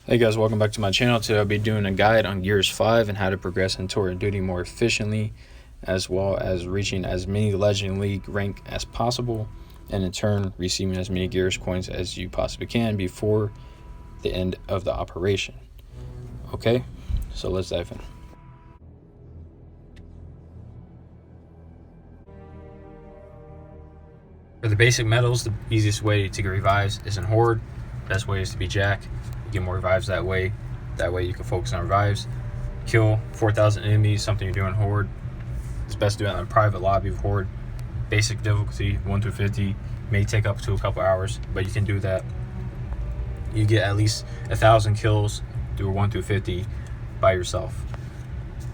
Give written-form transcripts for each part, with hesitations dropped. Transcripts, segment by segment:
Hey guys, welcome back to my channel. Today I'll be doing a guide on Gears 5 and how to progress in Tour and Duty more efficiently, as well as reaching as many Legend League rank as possible, and in turn receiving as many Gears coins as you possibly can before the end of the operation. Okay, so let's dive in. For the basic medals, the easiest way to get revives is in Horde. Best way is to be Jack. You get more revives that way. That way you can focus on revives. Kill 4,000 enemies, something you're doing in Horde. It's best to do it in a private lobby of Horde. Basic difficulty, 1 through 50. May take up to a couple hours, but you can do that. You get at least 1,000 kills through 1 through 50 by yourself.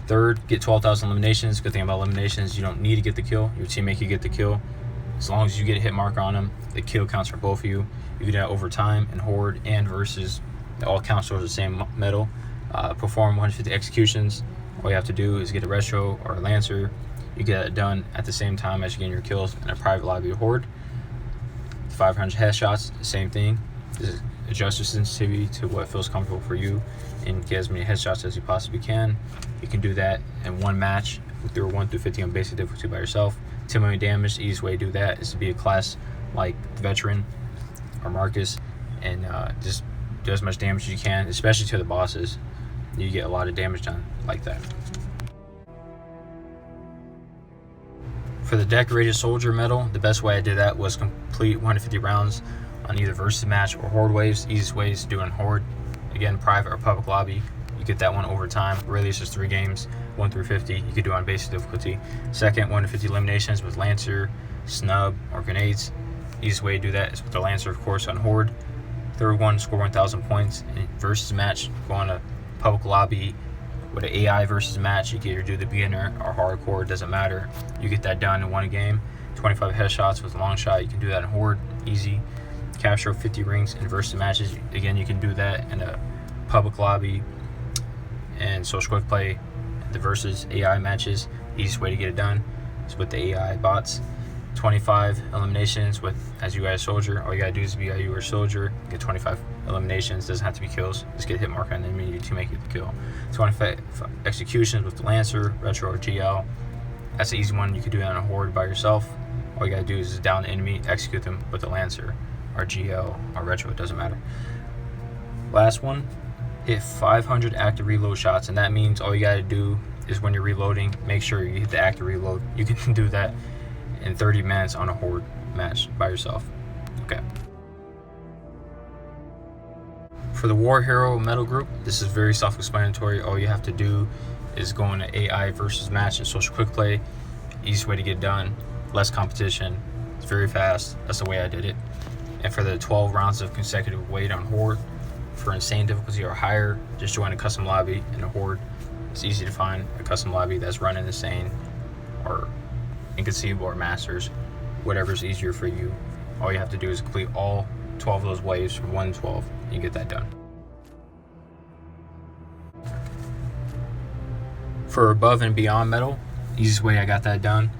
Third, get 12,000 eliminations. Good thing about eliminations, you don't need to get the kill. Your teammate can get the kill. As long as you get a hit mark on them, the kill counts for both of you. You can do that over time in Horde and versus. It all counts towards the same medal. Perform 150 executions. All you have to do is get a retro or a lancer. You get it done at the same time as you get your kills in a private lobby of Horde. 500 headshots, same thing. Just adjust your sensitivity to what feels comfortable for you and get as many headshots as you possibly can. You can do that in one match through 1 through 50 on basic difficulty by yourself. 10 million damage. The easiest way to do that is to be a class like Veteran or Marcus and just do as much damage as you can, especially to the bosses. You get a lot of damage done like that. For the Decorated Soldier medal, the best way I did that was complete 150 rounds on either versus match or Horde waves. Easiest way is to do it in Horde. Again, private or public lobby. You get that one over time. Really, it's just 3 games, 1 through 50. You could do it on basic difficulty. Second, 1 to 50 eliminations with Lancer, Snub, or Grenades. Easiest way to do that is with the Lancer, of course, on Horde. Third one, score 1,000 points. And versus match, go on a public lobby with an AI versus match. You can either do the beginner or hardcore, doesn't matter. You get that done in one game. 25 headshots with a long shot. You can do that in Horde, easy. Capture 50 rings in versus matches. Again, you can do that in a public lobby and social quick play. The versus AI matches, easiest way to get it done is with the AI bots. 25 eliminations with as you guys soldier. All you gotta do is be you or soldier, get 25 eliminations. Doesn't have to be kills, just get hit mark on the enemy to make it the kill. 25 executions with the Lancer, Retro, or GL. That's an easy one. You can do that on a Horde by yourself. All you gotta do is down the enemy, execute them with the Lancer or GL or Retro, it doesn't matter. Last one, hit 500 active reload shots, and that means all you gotta do is when you're reloading, make sure you hit the active reload. You can do that in 30 minutes on a Horde match by yourself. Okay. For the War Hero medal group, this is very self-explanatory. All you have to do is go in an AI versus match and social quick play. Easiest way to get done, less competition, it's very fast. That's the way I did it. And for the 12 rounds of consecutive wait on Horde, for insane difficulty or higher, just join a custom lobby in a Horde. It's easy to find a custom lobby that's running insane or inconceivable or masters, whatever's easier for you. All you have to do is complete all 12 of those waves from 1 to 12. You get that done. For above and beyond medal, easiest way I got that done.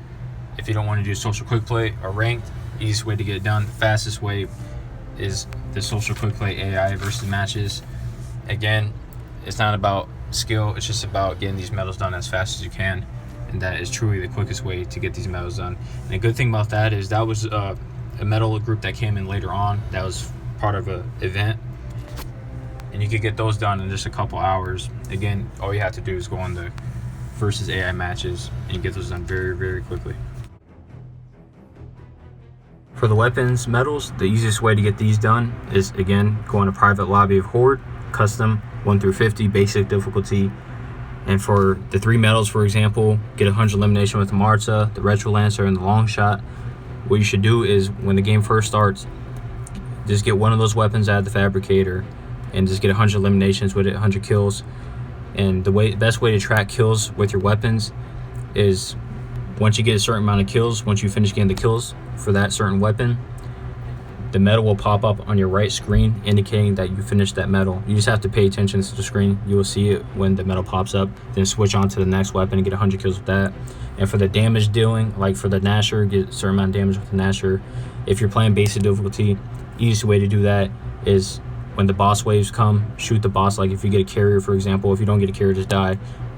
If you don't want to do social quick play or ranked, easiest way to get it done, fastest way is the social quick play AI versus matches. Again, it's not about skill, it's just about getting these medals done as fast as you can, and that is truly the quickest way to get these medals done. And the good thing about that is that was a medal group that came in later on, that was part of an event, and you could get those done in just a couple hours. Again, all you have to do is go on the versus AI matches and you get those done very, very quickly. For the weapons medals, the easiest way to get these done is, again, go in a private lobby of Horde, custom, 1 through 50, basic difficulty. And for the 3 medals, for example, get 100 elimination with the Marta, the Retro Lancer, and the long shot. What you should do is, when the game first starts, just get one of those weapons out of the fabricator and just get 100 eliminations with it, 100 kills. And the best way to track kills with your weapons is once you get a certain amount of kills, once you finish getting the kills for that certain weapon, the medal will pop up on your right screen indicating that you finished that medal. You just have to pay attention to the screen. You will see it when the medal pops up, then switch on to the next weapon and get 100 kills with that. And for the damage dealing, like for the Nasher, get a certain amount of damage with the Nasher. If you're playing basic difficulty, easiest way to do that is when the boss waves come, shoot the boss. Like if you get a carrier, for example, if you don't get a carrier, just die.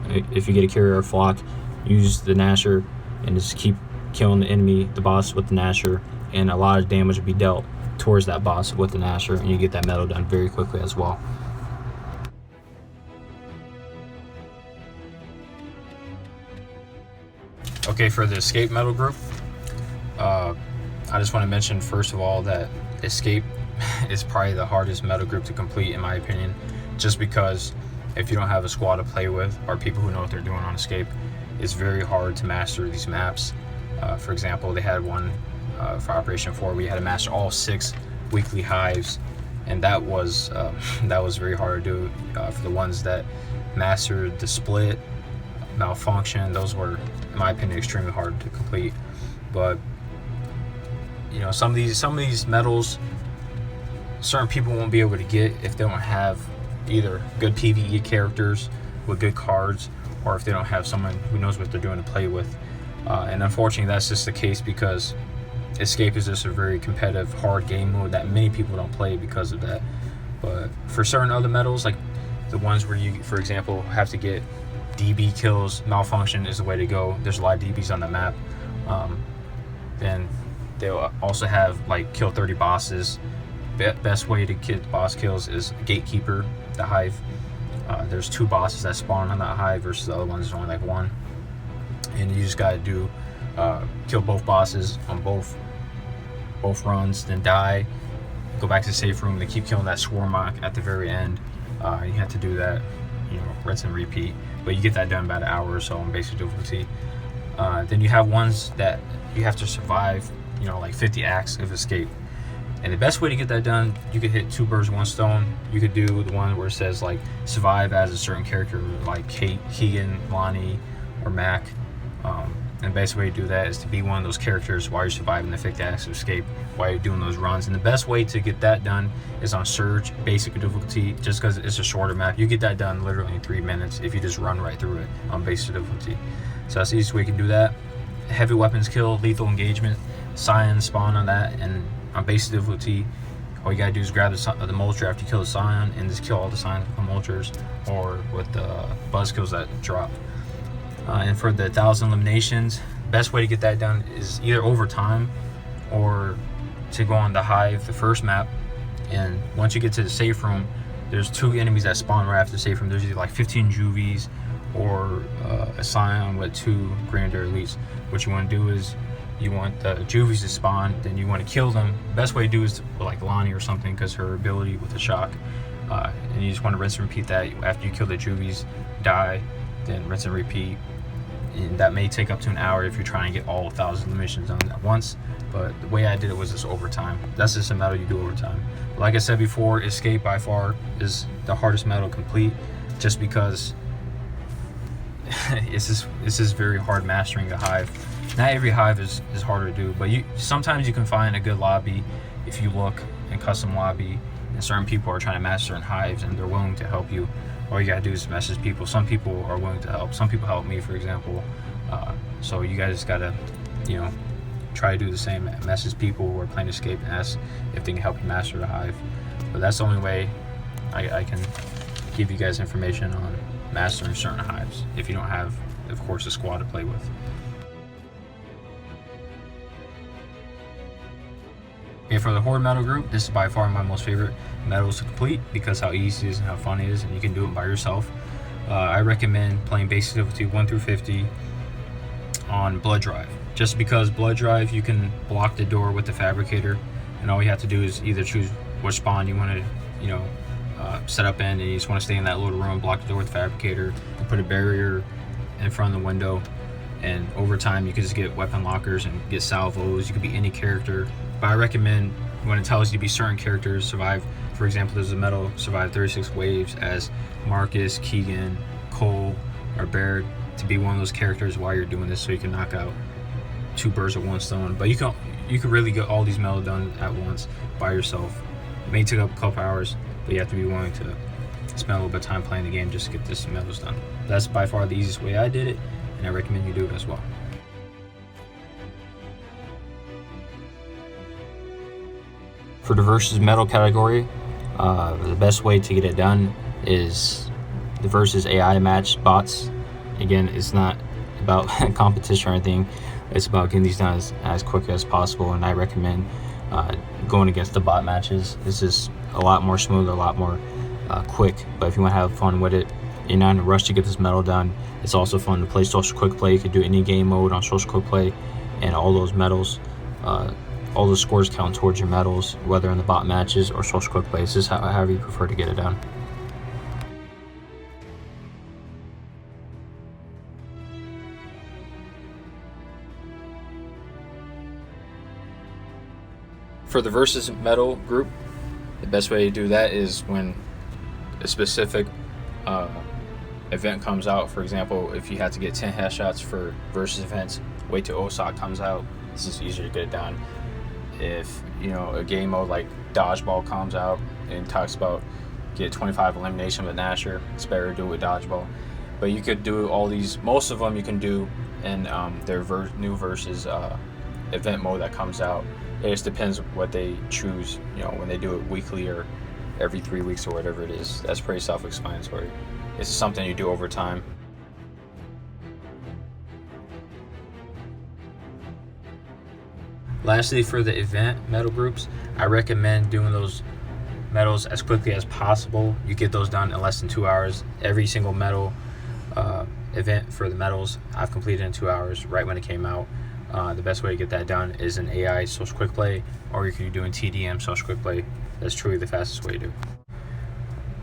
If you get a carrier or flock, use the Gnasher and just keep killing the boss with the Gnasher, and a lot of damage will be dealt towards that boss with the Gnasher, and you get that medal done very quickly as well. Okay, for the escape medal group, I just want to mention first of all that escape is probably the hardest medal group to complete in my opinion, just because if you don't have a squad to play with or people who know what they're doing on escape, it's very hard to master these maps. For example, they had one for Operation 4, we had to master all 6 weekly hives, and that was very hard to do. For the ones that mastered the split, malfunction, those were, in my opinion, extremely hard to complete. But you know, some of these medals, certain people won't be able to get if they don't have either good PvE characters with good cards, or if they don't have someone who knows what they're doing to play with. And unfortunately, that's just the case because escape is just a very competitive, hard game mode that many people don't play because of that. But for certain other medals, like the ones where you, for example, have to get DB kills, malfunction is the way to go. There's a lot of DBs on the map. Then they'll also have like kill 30 bosses. Best way to get boss kills is Gatekeeper, the hive. There's 2 bosses that spawn on that hive versus the other ones, there's only like 1. And you just gotta do kill both bosses on both runs, then die, go back to the safe room, then keep killing that Swarmock at the very end. You have to do that, you know, rinse and repeat. But you get that done about an hour or so on basic difficulty. Then you have ones that you have to survive, you know, like 50 acts of escape. And the best way to get that done, you could hit 2 birds with 1 stone. You could do the one where it says like survive as a certain character, like Kate, Keegan, Lonnie, or Mac. And the best way to do that is to be one of those characters while you're surviving the 50 acts of escape, while you're doing those runs. And the best way to get that done is on Surge, basic difficulty, just because it's a shorter map. You get that done literally in 3 minutes if you just run right through it on basic difficulty. So that's the easiest way you can do that. Heavy weapons kill, lethal engagement, Scion spawn on that, and on basic difficulty, all you gotta do is grab the Molter after you kill the Scion and just kill all the Scions with the Molters, or with the buzz kills that drop. And for the 1,000 eliminations, best way to get that done is either over time or to go on the hive, the first map, and once you get to the safe room, there's 2 enemies that spawn right after the safe room. There's either like 15 Juvies or a Scion with 2 Grandeur Elites. What you want to do is you want the Juvies to spawn, then you want to kill them. Best way to do is like Lonnie or something, because her ability with the shock, and you just want to rinse and repeat that. After you kill the Juvies, die, then rinse and repeat. And that may take up to an hour if you're trying to get all 1,000 missions done at once, but the way I did it was just overtime. That's just a medal you do over time. Like I said before, escape by far is the hardest medal to complete, just because it's just very hard mastering the hive. Not every hive is harder to do, but sometimes you can find a good lobby if you look in custom lobby, and certain people are trying to master certain hives and they're willing to help you. All you gotta do is message people. Some people are willing to help. Some people help me, for example. So you guys gotta, you know, try to do the same. Message people who are playing escape and ask if they can help you master the hive. But that's the only way I can give you guys information on mastering certain hives if you don't have, of course, a squad to play with. Okay, for the Horde medal group, this is by far my most favorite medals to complete because how easy it is and how fun it is, and you can do it by yourself. I recommend playing basic difficulty 1 through 50 on Blood Drive. Just because Blood Drive, you can block the door with the Fabricator, and all you have to do is either choose which spawn you want to, you know, set up in, and you just want to stay in that little room, block the door with the Fabricator, and put a barrier in front of the window. And over time, you can just get weapon lockers and get salvos. You could be any character. But I recommend when it tells you to be certain characters, survive. For example, there's a medal, survive 36 waves as Marcus, Keegan, Cole, or Baird, to be one of those characters while you're doing this, so you can knock out 2 birds with 1 stone. But you can really get all these medals done at once by yourself. It may take up a couple hours, but you have to be willing to spend a little bit of time playing the game just to get this medals done. That's by far the easiest way I did it, and I recommend you do it as well. For the versus medal category, The best way to get it done is the versus AI match bots. Again, it's not about competition or anything. It's about getting these done as quick as possible, and I recommend going against the bot matches. It's just a lot more smooth, a lot more quick. But if you want to have fun with it, you're not in a rush to get this medal done. It's also fun to play social quick play. You can do any game mode on social quick play, and all those medals, all the scores count towards your medals, whether in the bot matches or social quick play. It's just however you prefer to get it done. For the versus medal group, the best way to do that is when a specific event comes out. For example, if you had to get 10 headshots for versus events, wait till OSOC comes out. It's just easier to get it done. If a game mode like dodgeball comes out and talks about get 25 elimination with Nasher, it's better to do it with dodgeball. But you could do all these, most of them you can do in their new versus event mode that comes out. It just depends what they choose, when they do it weekly or every 3 weeks or whatever it is. That's pretty self-explanatory. It's something you do over time. Lastly, for the event medal groups, I recommend doing those medals as quickly as possible. You get those done in less than 2 hours. Every single medal event for the medals I've completed in 2 hours right when it came out. The best way to get that done is an AI social quick play, or you can be doing TDM social quick play. That's truly the fastest way to do it.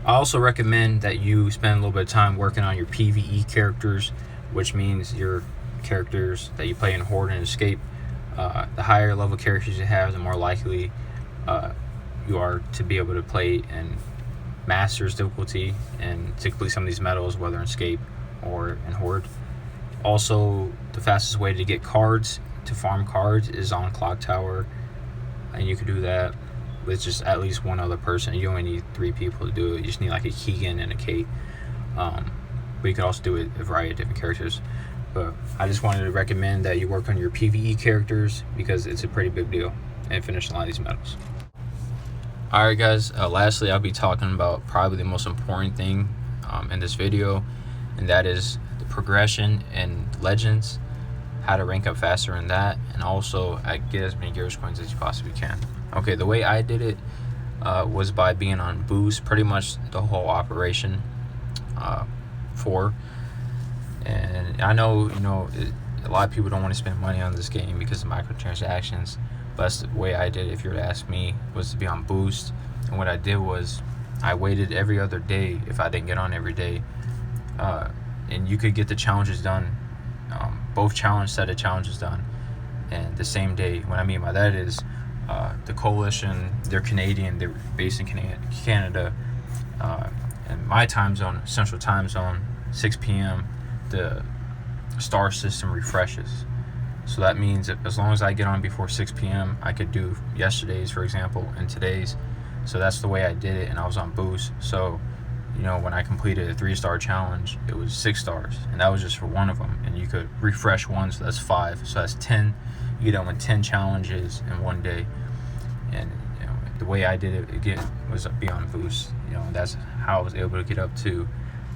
I also recommend that you spend a little bit of time working on your PvE characters, which means your characters that you play in Horde and Escape. The higher level characters you have, the more likely you are to be able to play in Masters difficulty and to complete some of these medals, whether in Escape or in Horde. Also, the fastest way to get cards, to farm cards, is on Clock Tower, and you can do that with just at least one other person. You only need 3 people to do it. You just need like a Keegan and a Kate. But you can also do it a variety of different characters. But I just wanted to recommend that you work on your PvE characters because it's a pretty big deal, and finish a lot of these medals. Alright guys, lastly I'll be talking about probably the most important thing in this video, and that is the progression in Legends, how to rank up faster in that, and also get as many Gears coins as you possibly can. Okay, the way I did it was by being on Boost pretty much the whole operation 4. And I know, a lot of people don't want to spend money on this game because of microtransactions, but that's the way I did it, if you were to ask me, was to be on Boost. And what I did was I waited every other day if I didn't get on every day. And you could get the challenges done, both set of challenges done, and the same day. What I mean by that is the Coalition, they're Canadian, they're based in Canada, and my time zone, Central Time Zone, 6 p.m., the star system refreshes. So that means that as long as I get on before 6 p.m., I could do yesterday's, for example, and today's. So that's the way I did it, and I was on Boost. So when I completed a 3-star challenge, it was 6 stars, and that was just for one of them. And you could refresh one, so that's 5. So that's 10. You get done with 10 challenges in one day. And the way I did it again was be on Boost. That's how I was able to get up to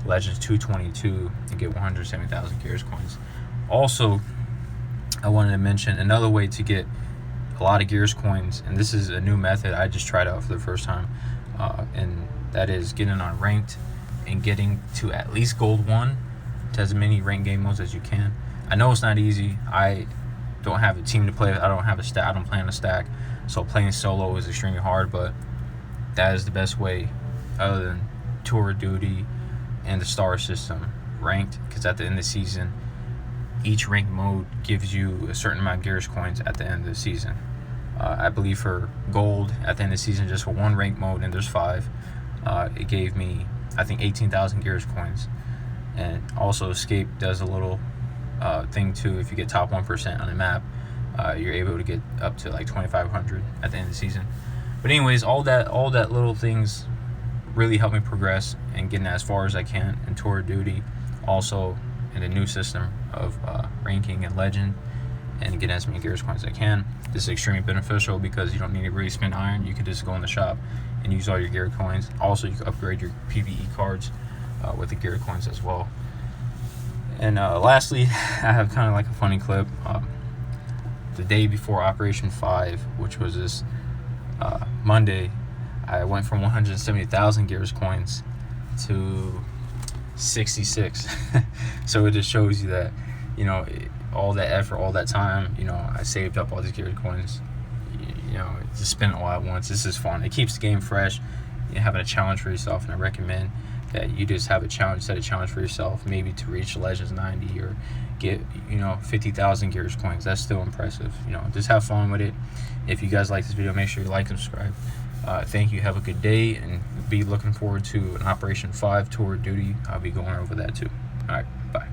Legends 222 and get 170,000 Gears coins. Also, I wanted to mention another way to get a lot of Gears coins, and this is a new method I just tried out for the first time, and that is getting on ranked and getting to at least gold 1 to as many ranked game modes as you can. I know it's not easy. I don't have a team to play with. I don't have a stack. I don't play on a stack, so playing solo is extremely hard, but that is the best way other than Tour of Duty and the star system, ranked, because at the end of the season each ranked mode gives you a certain amount of Gears coins at the end of the season. I believe for gold at the end of the season, just for one ranked mode, and there's 5, it gave me, I think, 18,000 Gears coins. And also Escape does a little thing too. If you get top 1% on a map, you're able to get up to like 2,500 at the end of the season. But anyways, all that little things really helped me progress and getting as far as I can in Tour of Duty, also in the new system of ranking and Legend, and getting as many Gears coins as I can. This is extremely beneficial because you don't need to really spend iron. You can just go in the shop and use all your gear coins. Also, you can upgrade your PvE cards with the gear coins as well. And lastly, I have kind of like a funny clip. The day before Operation 5, which was this Monday, I went from 170,000 gears coins to 66. So it just shows you that, you know, all that effort, all that time, you know, I saved up all these geared coins, you know, just spent it all at once. This is fun. It keeps the game fresh. You're having a challenge for yourself, and I recommend that you just have a challenge, set a challenge for yourself, maybe to reach Legends 90 or get, you know, 50,000 gears coins. That's still impressive. You know, just have fun with it. If you guys like this video, make sure you like and subscribe. Thank you. Have a good day, and be looking forward to an Operation 5 tour duty. I'll be going over that too. All right, bye.